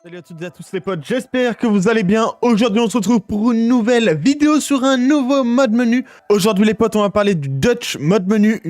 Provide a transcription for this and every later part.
Salut à toutes et à tous les potes, j'espère que vous allez bien. Aujourd'hui on se retrouve pour une nouvelle vidéo sur un nouveau mode menu. Aujourd'hui les potes, on va parler du Dutch mode menu,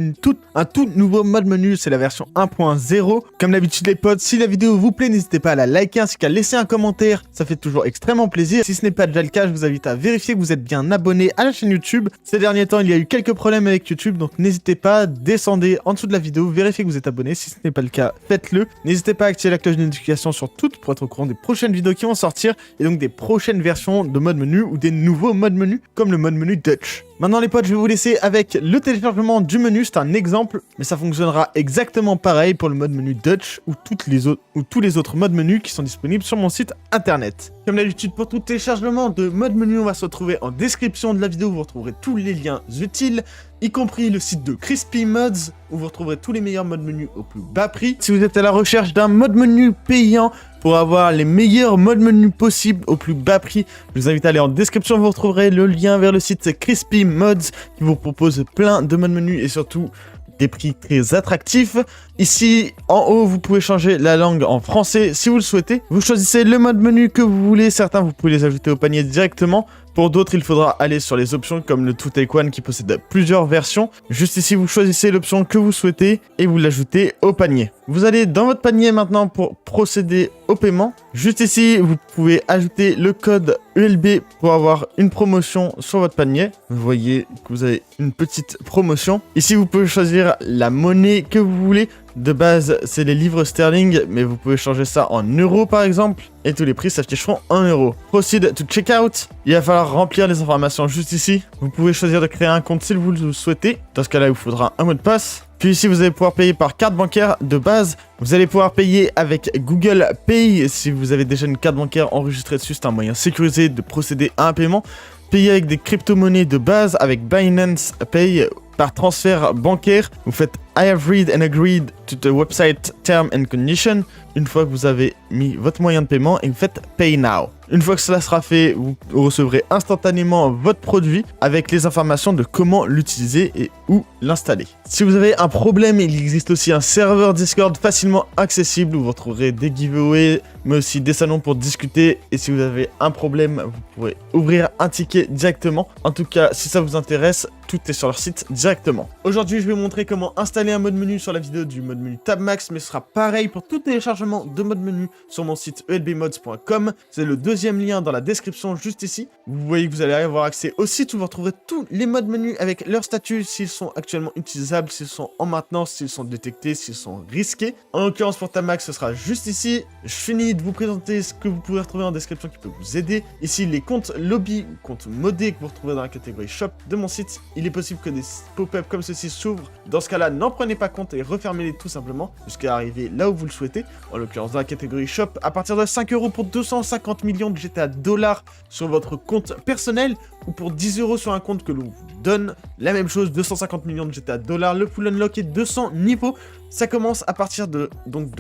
un tout nouveau mode menu, c'est la version 1.0. Comme d'habitude les potes, si la vidéo vous plaît, n'hésitez pas à la liker ainsi qu'à laisser un commentaire, ça fait toujours extrêmement plaisir. Si ce n'est pas déjà le cas, je vous invite à vérifier que vous êtes bien abonné à la chaîne YouTube. Ces derniers temps, il y a eu quelques problèmes avec YouTube, donc n'hésitez pas, descendez en dessous de la vidéo, vérifiez que vous êtes abonné. Si ce n'est pas le cas, faites-le. N'hésitez pas à activer la cloche de notification sur toutes pour être au courant des prochaines vidéos qui vont sortir et donc des prochaines versions de mode menu ou des nouveaux modes menu comme le mode menu Dutch. Maintenant les potes, je vais vous laisser avec le téléchargement du menu, c'est un exemple, mais ça fonctionnera exactement pareil pour le mode menu Dutch ou tous les autres modes menu qui sont disponibles sur mon site internet. Comme d'habitude, pour tout téléchargement de mode menu, on va se retrouver en description de la vidéo, vous retrouverez tous les liens utiles, y compris le site de Crispy Mods, où vous retrouverez tous les meilleurs modes menu au plus bas prix. Si vous êtes à la recherche d'un mode menu payant pour avoir les meilleurs modes menu possibles au plus bas prix, je vous invite à aller en description, vous retrouverez le lien vers le site Crispy Mods, qui vous propose plein de modes menu et surtout des prix très attractifs. Ici, en haut, vous pouvez changer la langue en français si vous le souhaitez. Vous choisissez le mode menu que vous voulez. Certains, vous pouvez les ajouter au panier directement. Pour d'autres, il faudra aller sur les options comme le To Take One qui possède plusieurs versions. Juste ici, vous choisissez l'option que vous souhaitez et vous l'ajoutez au panier. Vous allez dans votre panier maintenant pour procéder au paiement. Juste ici, vous pouvez ajouter le code ELB pour avoir une promotion sur votre panier. Vous voyez que vous avez une petite promotion. Ici, vous pouvez choisir la monnaie que vous voulez. De base, c'est les livres sterling, mais vous pouvez changer ça en euros par exemple. Et tous les prix s'afficheront en euros. Proceed to checkout. Il va falloir remplir les informations juste ici. Vous pouvez choisir de créer un compte si vous le souhaitez. Dans ce cas-là, il vous faudra un mot de passe. Puis ici, vous allez pouvoir payer par carte bancaire de base. Vous allez pouvoir payer avec Google Pay. Si vous avez déjà une carte bancaire enregistrée dessus, c'est un moyen sécurisé de procéder à un paiement. Payer avec des crypto-monnaies de base avec Binance Pay par transfert bancaire. Vous faites I have read and agreed to the website term and condition. Une fois que vous avez mis votre moyen de paiement et vous faites Pay Now. Une fois que cela sera fait, vous recevrez instantanément votre produit avec les informations de comment l'utiliser et où l'installer. Si vous avez un problème, il existe aussi un serveur Discord facilement accessible où vous retrouverez des giveaways, mais aussi des salons pour discuter. Et si vous avez un problème, vous pourrez ouvrir un ticket directement. En tout cas, si ça vous intéresse, tout est sur leur site directement. Aujourd'hui, je vais vous montrer comment installer un mode menu sur la vidéo du mode menu TabMax, mais ce sera pareil pour tout téléchargement de mode menu sur mon site elbmods.com. C'est le deuxième lien dans la description juste ici. Vous voyez que vous allez avoir accès au site où vous retrouverez tous les modes menu avec leur statut, s'ils sont actuellement utilisables, s'ils sont en maintenance, s'ils sont détectés, s'ils sont risqués. En l'occurrence pour TabMax, ce sera juste ici. Je finis de vous présenter ce que vous pouvez retrouver en description qui peut vous aider. Ici, les comptes lobby ou comptes modés que vous retrouverez dans la catégorie shop de mon site. Il est possible que des pop-up comme ceci s'ouvrent. Dans ce cas-là, n'en prenez pas compte et refermez-les tout simplement jusqu'à arriver là où vous le souhaitez. En l'occurrence, dans la catégorie shop, à partir de 5 € pour 250 millions de GTA $ sur votre compte personnel ou pour 10 € sur un compte que l'on vous donne. La même chose, 250 millions de GTA $, le full unlock et 200 niveaux. Ça commence à partir de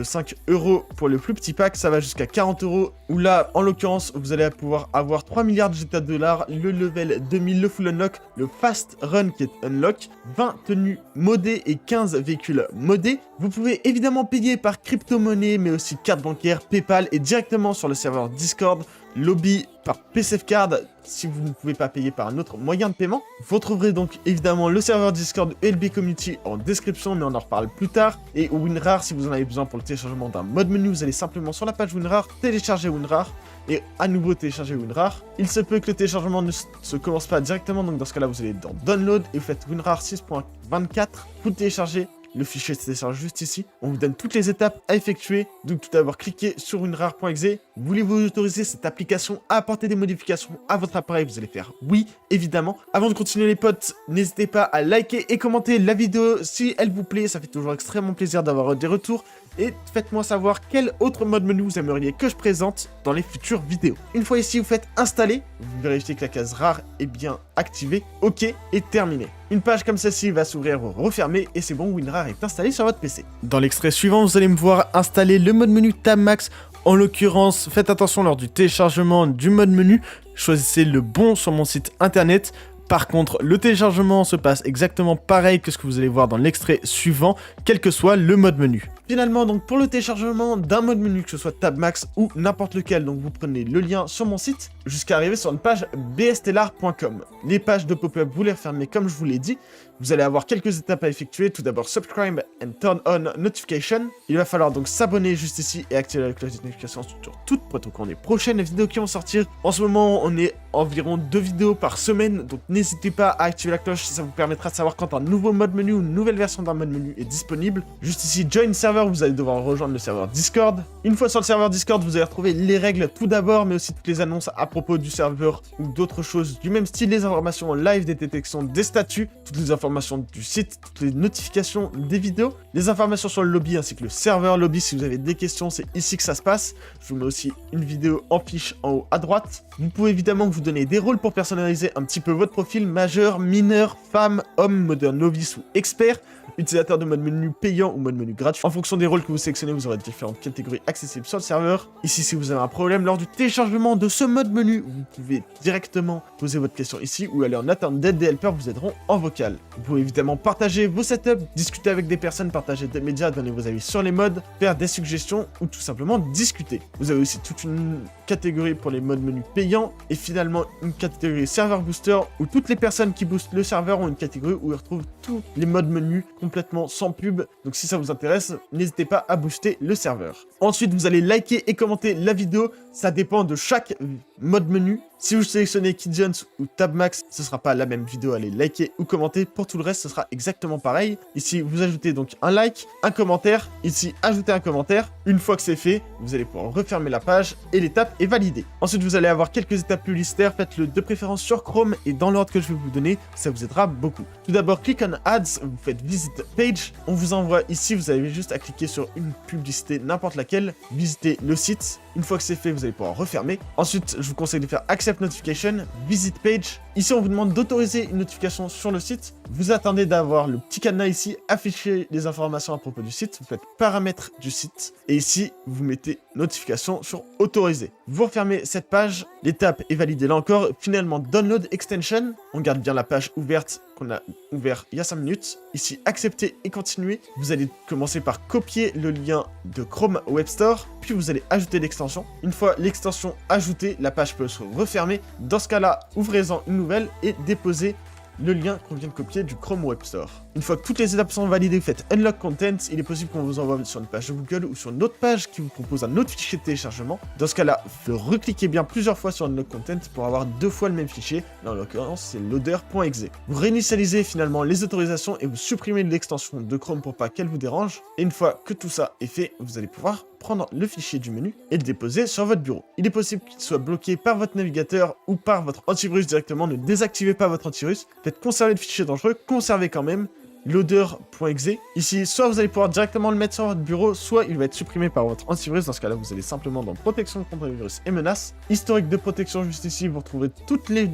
5 € pour le plus petit pack, ça va jusqu'à 40 € où là, en l'occurrence, vous allez pouvoir avoir 3 milliards de GTA $, le level 2000, le full unlock, le fast run qui est unlock, 20 tenues modées et 15 véhicules modés. Vous pouvez évidemment payer par crypto-monnaie, mais aussi carte bancaire, PayPal et directement sur le serveur Discord, lobby par PCF Card si vous ne pouvez pas payer par un autre moyen de paiement. Vous retrouverez donc évidemment le serveur Discord LB Community en description, mais on en reparle plus tard. Et WinRAR, si vous en avez besoin pour le téléchargement d'un mode menu, vous allez simplement sur la page WinRAR, télécharger WinRAR et à nouveau télécharger WinRAR. Il se peut que le téléchargement ne se commence pas directement, donc dans ce cas-là, vous allez dans Download et vous faites WinRAR 6.24, vous téléchargez. Le fichier se télécharge juste ici. On vous donne toutes les étapes à effectuer. Donc tout d'abord, cliquez sur winrar.exe. Voulez-vous autoriser cette application à apporter des modifications à votre appareil? Vous allez faire oui, évidemment. Avant de continuer les potes, n'hésitez pas à liker et commenter la vidéo si elle vous plaît. Ça fait toujours extrêmement plaisir d'avoir des retours. Et faites-moi savoir quel autre mode menu vous aimeriez que je présente dans les futures vidéos. Une fois ici, vous faites installer. Vous vérifiez que la case rare est bien activée. OK et terminé. Une page comme celle-ci va s'ouvrir ou refermer et c'est bon, WinRAR est installé sur votre PC. Dans l'extrait suivant, vous allez me voir installer le mode menu TabMax. En l'occurrence, faites attention lors du téléchargement du mode menu. Choisissez le bon sur mon site internet. Par contre, le téléchargement se passe exactement pareil que ce que vous allez voir dans l'extrait suivant, quel que soit le mode menu. Finalement, donc pour le téléchargement d'un mode menu, que ce soit TabMax ou n'importe lequel, donc vous prenez le lien sur mon site jusqu'à arriver sur une page bstellar.com. Les pages de pop-up, vous les refermez comme je vous l'ai dit. Vous allez avoir quelques étapes à effectuer. Tout d'abord, subscribe and turn on notification. Il va falloir donc s'abonner juste ici et activer la cloche de notification sur toutes pour qu'on ait prochaines vidéos qui vont sortir. En ce moment, on est environ 2 vidéos par semaine, donc n'hésitez pas à activer la cloche, ça vous permettra de savoir quand un nouveau mode menu ou une nouvelle version d'un mode menu est disponible. Juste ici, join server, vous allez devoir rejoindre le serveur Discord. Une fois sur le serveur Discord, vous allez retrouver les règles tout d'abord, mais aussi toutes les annonces à propos du serveur ou d'autres choses du même style, les informations en live, des détections des statuts, toutes les informations du site, toutes les notifications des vidéos, les informations sur le lobby ainsi que le serveur lobby. Si vous avez des questions, c'est ici que ça se passe. Je vous mets aussi une vidéo en fiche en haut à droite. Vous pouvez évidemment vous donner des rôles pour personnaliser un petit peu votre profil: majeur, mineur, femme, homme, moderne, novice ou expert, utilisateur de mode menu payant ou mode menu gratuit. En fonction des rôles que vous sélectionnez, vous aurez différentes catégories accessibles sur le serveur. Ici, si vous avez un problème lors du téléchargement de ce mode menu, vous pouvez directement poser votre question ici ou aller en attente d'aide. Des helpers vous aideront en vocal. Vous pouvez évidemment partager vos setups, discuter avec des personnes, partager des médias, donner vos avis sur les modes, faire des suggestions ou tout simplement discuter. Vous avez aussi toute une catégorie pour les modes menus payants et finalement une catégorie serveur booster où toutes les personnes qui boostent le serveur ont une catégorie où ils retrouvent tous les modes menus complètement sans pub. Donc si ça vous intéresse, n'hésitez pas à booster le serveur. Ensuite, vous allez liker et commenter la vidéo. Ça dépend de chaque mode menu. Si vous sélectionnez KidJones ou TabMax, ce sera pas la même vidéo. Allez liker ou commenter. Pour tout le reste, ce sera exactement pareil. Ici, vous ajoutez donc un like, un commentaire. Ici, ajoutez un commentaire. Une fois que c'est fait, vous allez pouvoir refermer la page et l'étape est validée. Ensuite, vous allez avoir quelques étapes publicitaires. Faites-le de préférence sur Chrome et dans l'ordre que je vais vous donner. Ça vous aidera beaucoup. Tout d'abord, click on Ads. Vous faites Visit Page. On vous envoie ici. Vous avez juste à cliquer sur une publicité, n'importe laquelle. Visitez le site. Une fois que c'est fait, vous allez pouvoir refermer. Ensuite, je vous conseille de faire Accept Notification, Visit Page. Ici, on vous demande d'autoriser une notification sur le site. Vous attendez d'avoir le petit cadenas ici, afficher les informations à propos du site. Vous faites Paramètres du site. Et ici, vous mettez Notification sur Autoriser. Vous refermez cette page. L'étape est validée là encore. Finalement, Download Extension. On garde bien la page ouverte qu'on a ouvert il y a 5 minutes. Ici, accepter et continuer. Vous allez commencer par copier le lien de Chrome Web Store, puis vous allez ajouter l'extension. Une fois l'extension ajoutée, la page peut se refermer. Dans ce cas-là, ouvrez-en une nouvelle et déposez le lien qu'on vient de copier du Chrome Web Store. Une fois que toutes les étapes sont validées, vous faites Unlock Content. Il est possible qu'on vous envoie sur une page de Google ou sur une autre page qui vous propose un autre fichier de téléchargement. Dans ce cas-là, vous recliquez bien plusieurs fois sur Unlock Content pour avoir 2 fois le même fichier. Là, en l'occurrence, c'est loader.exe. Vous réinitialisez finalement les autorisations et vous supprimez l'extension de Chrome pour pas qu'elle vous dérange. Et une fois que tout ça est fait, vous allez pouvoir prendre le fichier du menu et le déposer sur votre bureau. Il est possible qu'il soit bloqué par votre navigateur ou par votre antivirus directement. Ne désactivez pas votre antivirus. Faites conserver le fichier dangereux, conservez quand même loader.exe. Ici, soit vous allez pouvoir directement le mettre sur votre bureau, soit il va être supprimé par votre antivirus. Dans ce cas-là, vous allez simplement dans protection contre les virus et menaces. Historique de protection, juste ici, vous retrouvez toutes les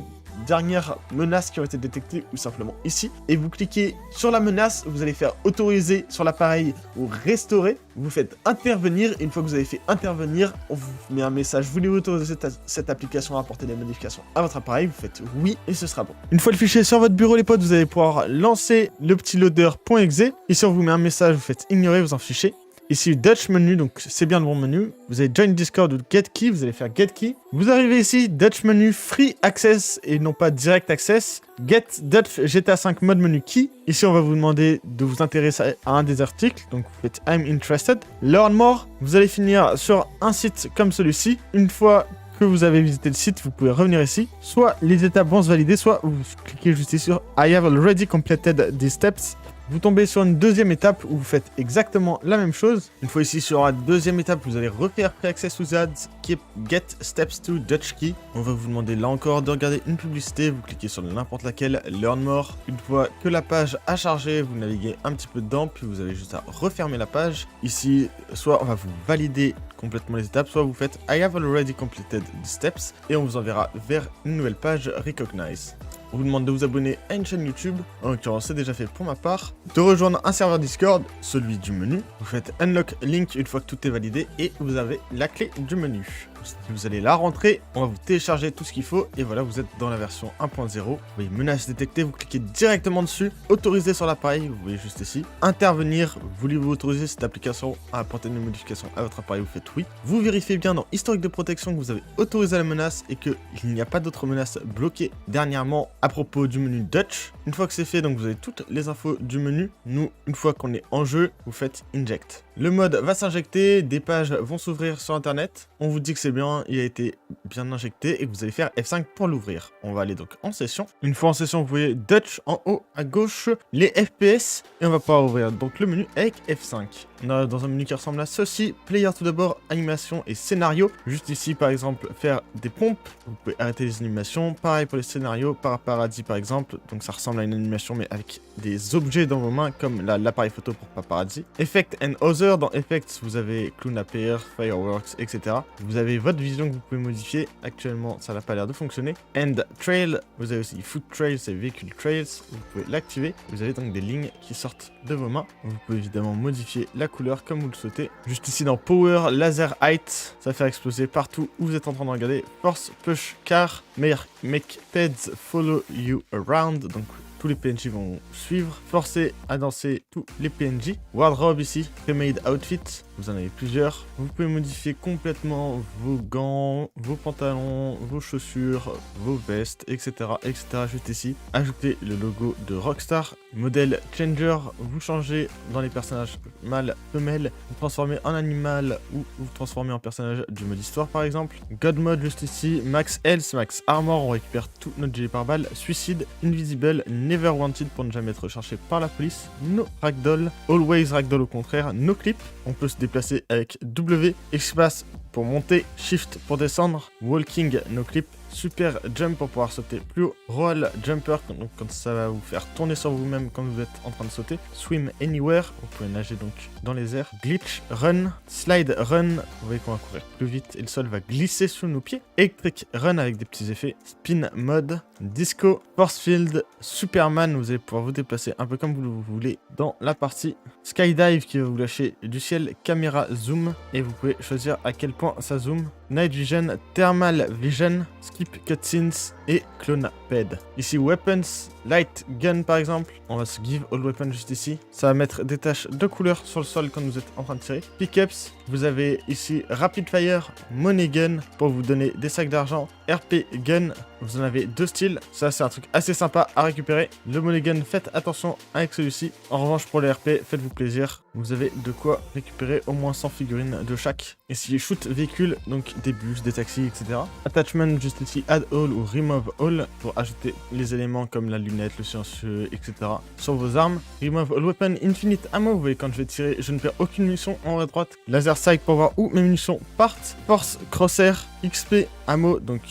dernières menaces qui ont été détectées ou simplement ici. Et vous cliquez sur la menace, vous allez faire autoriser sur l'appareil ou restaurer. Vous faites intervenir et une fois que vous avez fait intervenir, on vous met un message: voulez-vous autoriser cette application à apporter des modifications à votre appareil? Vous faites oui et ce sera bon. Une fois le fichier sur votre bureau les potes, vous allez pouvoir lancer le petit loader.exe. Ici on vous met un message, vous faites ignorer, vous en fichez. Ici, Dutch menu, donc c'est bien le bon menu. Vous avez Join Discord ou Get Key, vous allez faire Get Key. Vous arrivez ici, Dutch menu Free Access et non pas Direct Access. Get Dutch GTA 5 mode menu Key. Ici, on va vous demander de vous intéresser à un des articles, donc vous faites I'm interested. Learn more, vous allez finir sur un site comme celui-ci. Une fois que vous avez visité le site, vous pouvez revenir ici. Soit les étapes vont se valider, soit vous cliquez juste ici sur I have already completed these steps. Vous tombez sur une deuxième étape où vous faites exactement la même chose. Une fois ici sur la deuxième étape, vous allez refaire Pre-Access to Ads, Keep Get Steps to Dutch Key. On va vous demander là encore de regarder une publicité. Vous cliquez sur n'importe laquelle, Learn More. Une fois que la page a chargé, vous naviguez un petit peu dedans, puis vous avez juste à refermer la page. Ici, soit on va vous valider complètement les étapes, soit vous faites I have already completed the steps et on vous enverra vers une nouvelle page Recognize. On vous demande de vous abonner à une chaîne YouTube, en l'occurrence c'est déjà fait pour ma part, de rejoindre un serveur Discord, celui du menu. Vous faites Unlock Link une fois que tout est validé et vous avez la clé du menu. Vous allez la rentrer, on va vous télécharger tout ce qu'il faut et voilà, vous êtes dans la version 1.0. Vous voyez menace détectée, vous cliquez directement dessus, autoriser sur l'appareil, vous voyez juste ici, intervenir, voulez-vous autoriser cette application à apporter des modifications à votre appareil, vous faites oui. Vous vérifiez bien dans historique de protection que vous avez autorisé la menace et qu'il n'y a pas d'autres menaces bloquées dernièrement à propos du menu Dutch. Une fois que c'est fait, donc vous avez toutes les infos du menu. Nous, une fois qu'on est en jeu, vous faites inject. Le mode va s'injecter, des pages vont s'ouvrir sur internet. On vous dit que c'est bien, il a été bien injecté et que vous allez faire F5 pour l'ouvrir. On va aller donc en session. Une fois en session, vous voyez Dutch en haut à gauche, les FPS et on va pouvoir ouvrir donc le menu avec F5. On a dans un menu qui ressemble à ceci, player tout d'abord, animation et scénario. Juste ici par exemple faire des pompes, vous pouvez arrêter les animations. Pareil pour les scénarios, paparazzi par exemple, donc ça ressemble à une animation mais avec des objets dans vos mains comme l'appareil photo pour paparazzi. Effect and other, dans Effects vous avez clown appear, fireworks, etc. Vous avez votre vision que vous pouvez modifier, actuellement ça n'a pas l'air de fonctionner. And trail, vous avez aussi foot trails et vehicle trails, vous pouvez l'activer. Vous avez donc des lignes qui sortent de vos mains. Vous pouvez évidemment modifier la couleur comme vous le souhaitez. Juste ici dans Power, Laser Height, ça va faire exploser partout où vous êtes en train de regarder. Force, Push, Car, Make Peds Follow You Around, donc tous les PNJ vont suivre. Forcer à danser tous les PNJ. Wardrobe ici, Remade Outfit, vous en avez plusieurs. Vous pouvez modifier complètement vos gants, vos pantalons, vos chaussures, vos vestes, etc. etc. juste ici. Ajoutez le logo de Rockstar. Modèle Changer, vous changez dans les personnages mâle, femelle, vous transformez en animal ou vous transformez en personnage du mode histoire par exemple. God Mode juste ici, Max Health, Max Armor, on récupère tout notre gilet pare-balles. Suicide, Invisible, Never Wanted pour ne jamais être recherché par la police. No Ragdoll, Always Ragdoll au contraire. No Clip, on peut se déplacer avec W, Espace pour monter, Shift pour descendre, Walking, No Clip. Super Jump pour pouvoir sauter plus haut. Roll Jumper, donc quand ça va vous faire tourner sur vous-même quand vous êtes en train de sauter. Swim Anywhere, vous pouvez nager donc dans les airs. Glitch Run, Slide Run, vous voyez qu'on va courir plus vite et le sol va glisser sous nos pieds. Electric Run avec des petits effets. Spin Mode, Disco, Force Field, Superman, vous allez pouvoir vous déplacer un peu comme vous le voulez dans la partie. Skydive qui va vous lâcher du ciel. Caméra Zoom et vous pouvez choisir à quel point ça zoome. Night Vision, Thermal Vision, Skip Cutscenes et Clonaped. Ici Weapons, Light Gun par exemple, on va se give all weapon juste ici. Ça va mettre des taches de couleur sur le sol quand vous êtes en train de tirer. Pickups, vous avez ici Rapid Fire, Money Gun pour vous donner des sacs d'argent. RP Gun, vous en avez deux styles, ça c'est un truc assez sympa à récupérer. Le Money Gun, faites attention avec celui-ci. En revanche pour les RP, faites-vous plaisir, vous avez de quoi récupérer au moins 100 figurines de chaque. Ici Shoot Véhicule, donc des bus, des taxis, etc. Attachment juste ici Add All ou Remove All pour ajouter les éléments comme la lunette, le silencieux, etc. sur vos armes. Remove All Weapon, Infinite Ammo, vous voyez quand je vais tirer, je ne perds aucune munition en haut à droite. Laser Sight pour voir où mes munitions partent. Force Crosshair, XP, Ammo, donc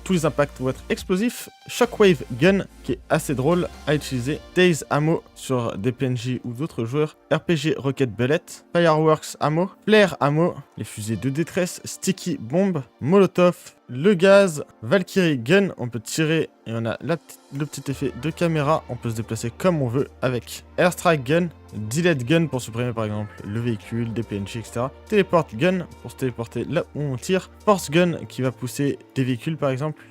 tous les impacts vont être explosifs. Shockwave Gun, qui est assez drôle à utiliser. Daze Ammo sur des PNJ ou d'autres joueurs. RPG Rocket Bullet. Fireworks Ammo. Flare Ammo, les fusées de détresse. Sticky Bomb. Molotov. Le gaz. Valkyrie Gun, on peut tirer et on a le petit effet de caméra. On peut se déplacer comme on veut avec. Airstrike Gun. Delete Gun pour supprimer par exemple le véhicule, des PNJ, etc. Teleport Gun pour se téléporter là où on tire. Force Gun qui va pousser des véhicules par exemple,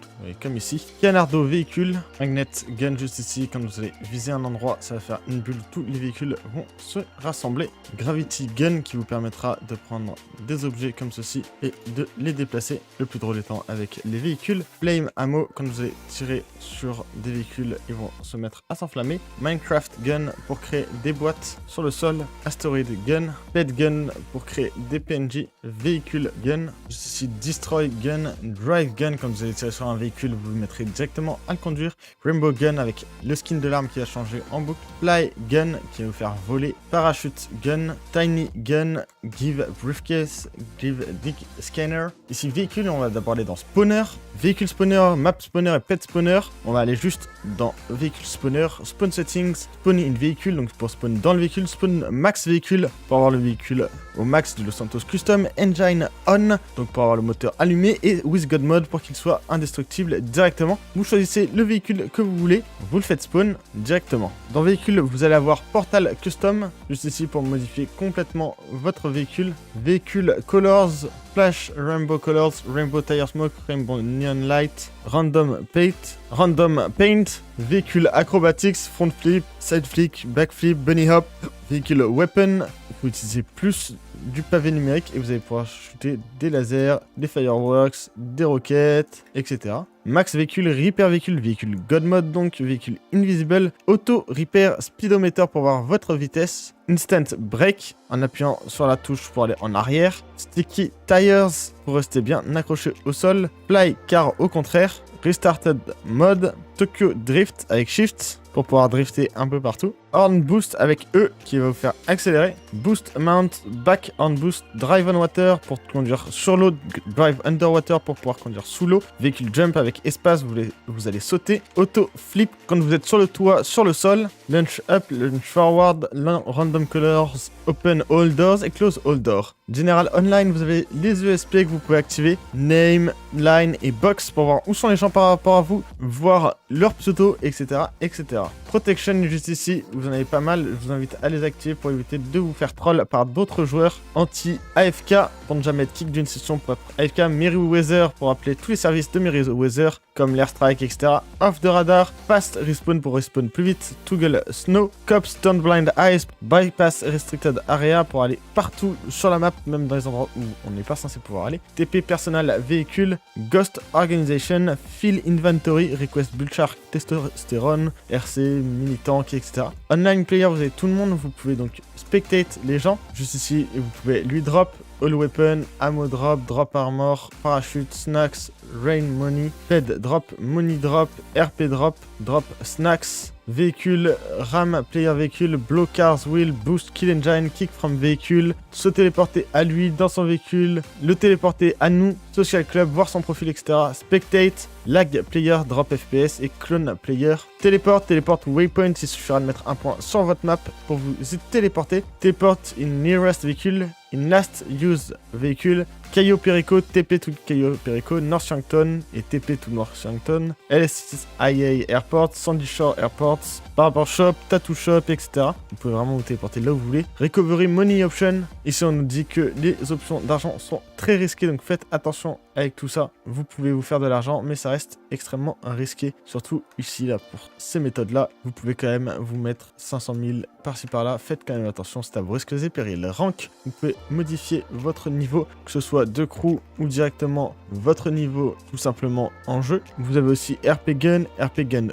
comme ici. Canardo Véhicule. Magnet Gun juste ici, quand vous allez viser un endroit, ça va faire une bulle, tous les véhicules vont se rassembler. Gravity Gun qui vous permettra de prendre des objets comme ceci et de les déplacer. Le plus drôle étant avec les véhicules. Flame Ammo, quand vous allez tirer sur des véhicules, ils vont se mettre à s'enflammer. Minecraft Gun pour créer des boîtes sur le sol. Asteroid Gun. Pet Gun pour créer des PNJ. Véhicule Gun. Juste ici Destroy Gun. Drive Gun, quand vous allez tirer sur un véhicule, vous vous mettrez directement à le conduire. Rainbow Gun avec le skin de l'arme qui va changer en boucle. Fly Gun qui va vous faire voler. Parachute Gun. Tiny Gun. Give Briefcase. Give Dig Scanner. Ici véhicule, on va d'abord aller dans Spawner. Véhicule Spawner, Map Spawner et Pet Spawner. On va aller juste dans Véhicule Spawner. Spawn Settings. Spawn in véhicule, donc pour spawn dans le véhicule. Spawn Max Véhicule pour avoir le véhicule au max du Los Santos Custom. Engine On, donc pour avoir le moteur allumé. Et With God Mode pour qu'il soit indétectable indestructible directement. Vous choisissez le véhicule que vous voulez, vous le faites spawn directement. Dans véhicule, vous allez avoir Portal Custom, juste ici pour modifier complètement votre véhicule. Véhicule Colors, Flash, Rainbow Colors, Rainbow Tire Smoke, Rainbow Neon Light, Random Paint, véhicule Acrobatics, Front Flip, Side Flick, Back Flip, Bunny Hop, véhicule Weapon, vous utilisez plus du pavé numérique et vous allez pouvoir shooter des lasers, des fireworks, des roquettes, etc. Max véhicule, Repair véhicule, véhicule God Mode donc, véhicule Invisible, Auto Repair Speedometer pour voir votre vitesse, Instant Brake en appuyant sur la touche pour aller en arrière, Sticky Tires pour rester bien accroché au sol, Fly Car au contraire, Restarted Mode, Tokyo Drift avec Shift pour pouvoir drifter un peu partout, Horn Boost avec E qui va vous faire accélérer, Boost Mount, Back Horn Boost, Drive on Water pour conduire sur l'eau, Drive Underwater pour pouvoir conduire sous l'eau, véhicule Jump avec espace, vous allez sauter, Auto Flip quand vous êtes sur le toit, sur le sol, Launch Up, Launch Forward, Random Colors, Open All Doors et Close All Doors. General Online, vous avez les ESP que vous pouvez activer, Name, Line et Box pour voir où sont les gens par rapport à vous, voir leur pseudo, etc. etc. Protection juste ici, vous en avez pas mal, je vous invite à les activer pour éviter de vous faire troll par d'autres joueurs. Anti-AFK pour ne jamais être kick d'une session pour être AFK. Meriwether pour appeler tous les services de Meriwether comme l'Airstrike, etc. Off the radar, Fast Respawn pour respawn plus vite, Toggle Snow, Cops Turn Blind Eyes, Bypass Restricted Area pour aller partout sur la map, même dans les endroits où on n'est pas censé pouvoir aller. TP Personal Véhicule, Ghost Organization, Fill Inventory, Request Bull Shark, Testosterone, RC, Mini Tank, etc. Online Player, vous avez tout le monde, vous pouvez donc spectate les gens, juste ici, et vous pouvez lui drop All Weapon, Ammo Drop, Drop Armor, Parachute, Snacks, Rain Money, Fed Drop, Money Drop, RP Drop, Drop Snacks, Véhicule, Ram, Player Véhicule, Blow Cars Wheel, Boost Kill Engine, Kick from Véhicule, se téléporter à lui dans son véhicule, le téléporter à nous, Social Club, voir son profil, etc. Spectate, Lag Player, Drop FPS et Clone Player. Téléporte Waypoint, il suffira de mettre un point sur votre map pour vous y téléporter. Téléporte in Nearest Véhicule, in Last Use Véhicule, Cayo Perico, TP to Cayo Perico, North Yankton et TP to North Yankton, LSIA Airport, Sandy Shore Airports, Barber Shop, Tattoo Shop, etc. Vous pouvez vraiment vous téléporter là où vous voulez. Recovery Money Option, ici on nous dit que les options d'argent sont très risquées, donc faites attention avec tout ça. Vous pouvez vous faire de l'argent, mais ça reste extrêmement risqué, surtout ici là pour ces méthodes là. Vous pouvez quand même vous mettre 500 000 par-ci par-là, faites quand même attention, c'est à vos risques et périls. Rank, vous pouvez modifier votre niveau, que ce soit de crew ou directement votre niveau tout simplement en jeu. Vous avez aussi RP Gun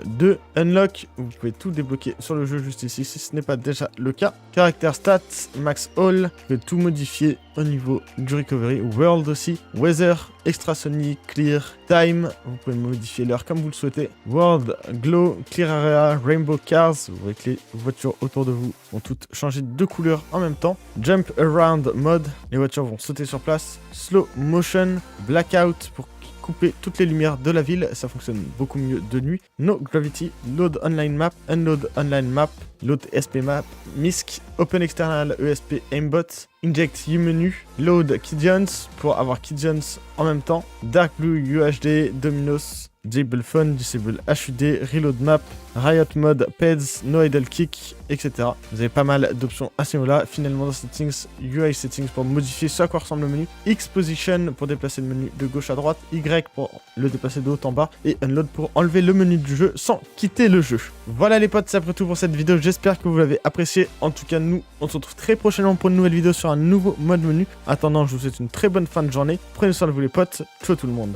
2, Unlock, vous pouvez tout débloquer sur le jeu juste ici si ce n'est pas déjà le cas. Caractère Stats, Max All, vous pouvez tout modifier au niveau du recovery. World aussi, Weather, Extrasonic, Clear, Time, vous pouvez modifier l'heure comme vous le souhaitez. World, Glow, Clear Area, Rainbow Cars, vous voyez que les voitures autour de vous vont toutes changer de couleur en même temps. Jump Around Mode, les voitures vont sauter sur place. Slow Motion, Blackout pour couper toutes les lumières de la ville, ça fonctionne beaucoup mieux de nuit. No Gravity, Load Online Map, Unload Online Map, Load SP Map, MISC, Open External ESP Aimbot, Inject U-Menu, Load Keyzones pour avoir Keyzones en même temps, Dark Blue UHD, Dominos, Disable Phone, Disable HUD, Reload Map, Riot Mode, Peds, No Idle Kick, etc. Vous avez pas mal d'options à ce niveau-là. Finalement dans Settings, UI Settings pour modifier ce à quoi ressemble le menu, X Position pour déplacer le menu de gauche à droite, Y pour le déplacer de haut en bas, et Unload pour enlever le menu du jeu sans quitter le jeu. Voilà les potes, c'est après tout pour cette vidéo, j'espère que vous l'avez apprécié. En tout cas nous, on se retrouve très prochainement pour une nouvelle vidéo sur un nouveau mode menu. En attendant, je vous souhaite une très bonne fin de journée, prenez soin de vous les potes, ciao tout le monde.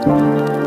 Thank you.